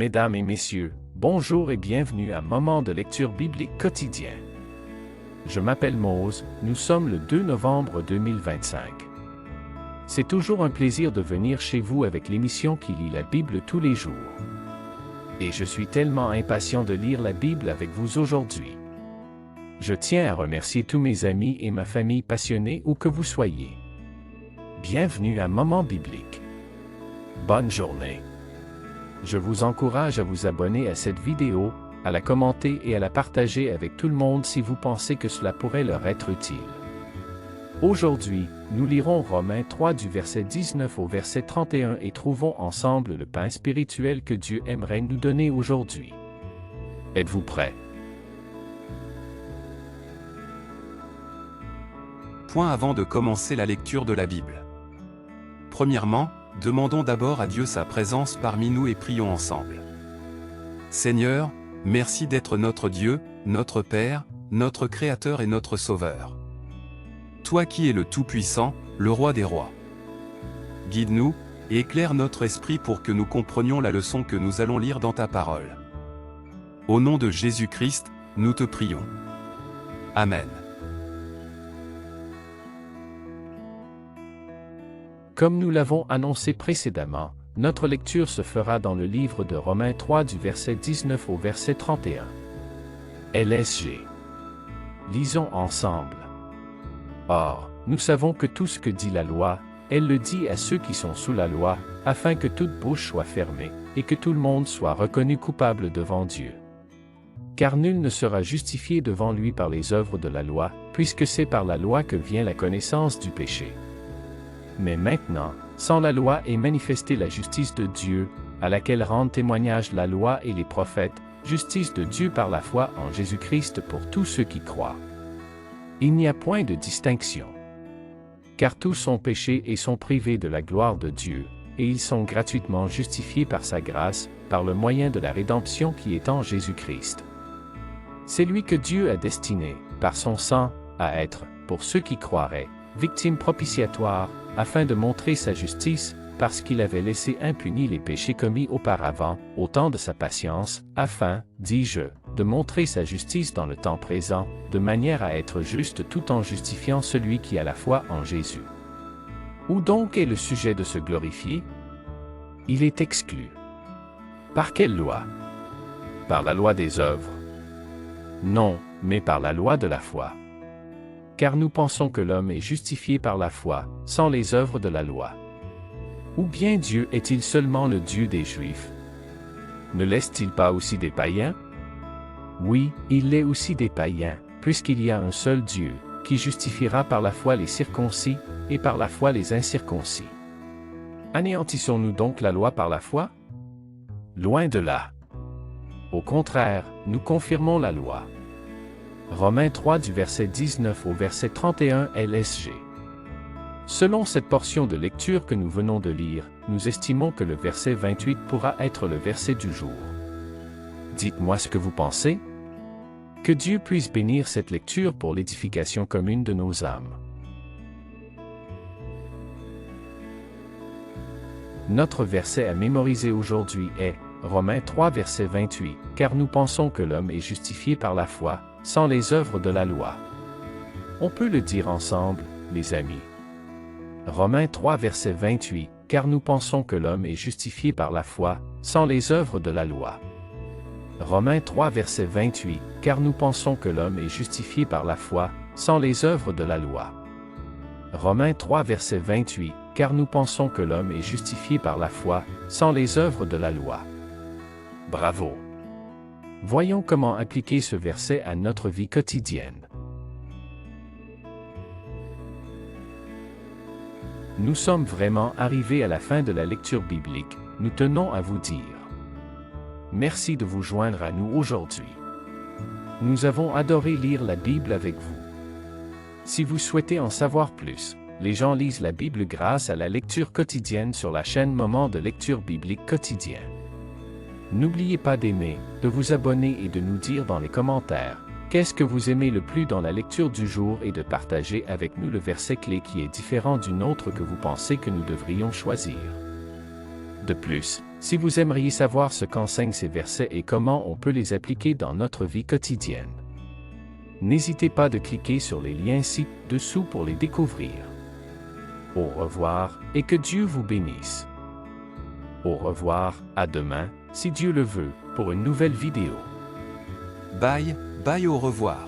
Mesdames et messieurs, bonjour et bienvenue à Moment de lecture biblique quotidien. Je m'appelle Mose, nous sommes le 2 novembre 2025. C'est toujours un plaisir de venir chez vous avec l'émission qui lit la Bible tous les jours. Et je suis tellement impatient de lire la Bible avec vous aujourd'hui. Je tiens à remercier tous mes amis et ma famille passionnés où que vous soyez. Bienvenue à Moment biblique. Bonne journée. Je vous encourage à vous abonner à cette vidéo, à la commenter et à la partager avec tout le monde si vous pensez que cela pourrait leur être utile. Aujourd'hui, nous lirons Romains 3 du verset 19 au verset 31 et trouvons ensemble le pain spirituel que Dieu aimerait nous donner aujourd'hui. Êtes-vous prêts? Point avant de commencer la lecture de la Bible. Premièrement, demandons d'abord à Dieu sa présence parmi nous et prions ensemble. Seigneur, merci d'être notre Dieu, notre Père, notre Créateur et notre Sauveur. Toi qui es le Tout-Puissant, le Roi des Rois. Guide-nous, et éclaire notre esprit pour que nous comprenions la leçon que nous allons lire dans ta parole. Au nom de Jésus-Christ, nous te prions. Amen. Comme nous l'avons annoncé précédemment, notre lecture se fera dans le livre de Romains 3 du verset 19 au verset 31. LSG. Lisons ensemble. Or, nous savons que tout ce que dit la loi, elle le dit à ceux qui sont sous la loi, afin que toute bouche soit fermée, et que tout le monde soit reconnu coupable devant Dieu. Car nul ne sera justifié devant lui par les œuvres de la loi, puisque c'est par la loi que vient la connaissance du péché. Mais maintenant, sans la loi est manifestée la justice de Dieu, à laquelle rendent témoignage la loi et les prophètes, justice de Dieu par la foi en Jésus-Christ pour tous ceux qui croient. Il n'y a point de distinction. Car tous sont péchés et sont privés de la gloire de Dieu, et ils sont gratuitement justifiés par sa grâce, par le moyen de la rédemption qui est en Jésus-Christ. C'est lui que Dieu a destiné, par son sang, à être, pour ceux qui croiraient, victime propitiatoire, afin de montrer sa justice, parce qu'il avait laissé impunis les péchés commis auparavant, au temps de sa patience, afin, dis-je, de montrer sa justice dans le temps présent, de manière à être juste tout en justifiant celui qui a la foi en Jésus. Où donc est le sujet de se glorifier? Il est exclu. Par quelle loi? Par la loi des œuvres? Non, mais par la loi de la foi. Car nous pensons que l'homme est justifié par la foi, sans les œuvres de la loi. Ou bien Dieu est-il seulement le Dieu des Juifs? Ne laisse-t-il pas aussi des païens? Oui, il l'est aussi des païens, puisqu'il y a un seul Dieu, qui justifiera par la foi les circoncis, et par la foi les incirconcis. Anéantissons-nous donc la loi par la foi? Loin de là. Au contraire, nous confirmons la loi. Romains 3 du verset 19 au verset 31 LSG. Selon cette portion de lecture que nous venons de lire, nous estimons que le verset 28 pourra être le verset du jour. Dites-moi ce que vous pensez. Que Dieu puisse bénir cette lecture pour l'édification commune de nos âmes. Notre verset à mémoriser aujourd'hui est Romains 3 verset 28, car nous pensons que l'homme est justifié par la foi, sans les œuvres de la loi. On peut le dire ensemble, les amis. Romains 3 verset 28, car nous pensons que l'homme est justifié par la foi, sans les œuvres de la loi. Romains 3 verset 28, car nous pensons que l'homme est justifié par la foi, sans les œuvres de la loi. Romains 3 verset 28, car nous pensons que l'homme est justifié par la foi, sans les œuvres de la loi. Bravo! Voyons comment appliquer ce verset à notre vie quotidienne. Nous sommes vraiment arrivés à la fin de la lecture biblique, nous tenons à vous dire. Merci de vous joindre à nous aujourd'hui. Nous avons adoré lire la Bible avec vous. Si vous souhaitez en savoir plus, les gens lisent la Bible grâce à la lecture quotidienne sur la chaîne Moment de lecture biblique quotidien. N'oubliez pas d'aimer, de vous abonner et de nous dire dans les commentaires qu'est-ce que vous aimez le plus dans la lecture du jour et de partager avec nous le verset clé qui est différent d'une autre que vous pensez que nous devrions choisir. De plus, si vous aimeriez savoir ce qu'enseignent ces versets et comment on peut les appliquer dans notre vie quotidienne, n'hésitez pas de cliquer sur les liens ci-dessous pour les découvrir. Au revoir et que Dieu vous bénisse. Au revoir, à demain, si Dieu le veut, pour une nouvelle vidéo. Bye, bye, au revoir.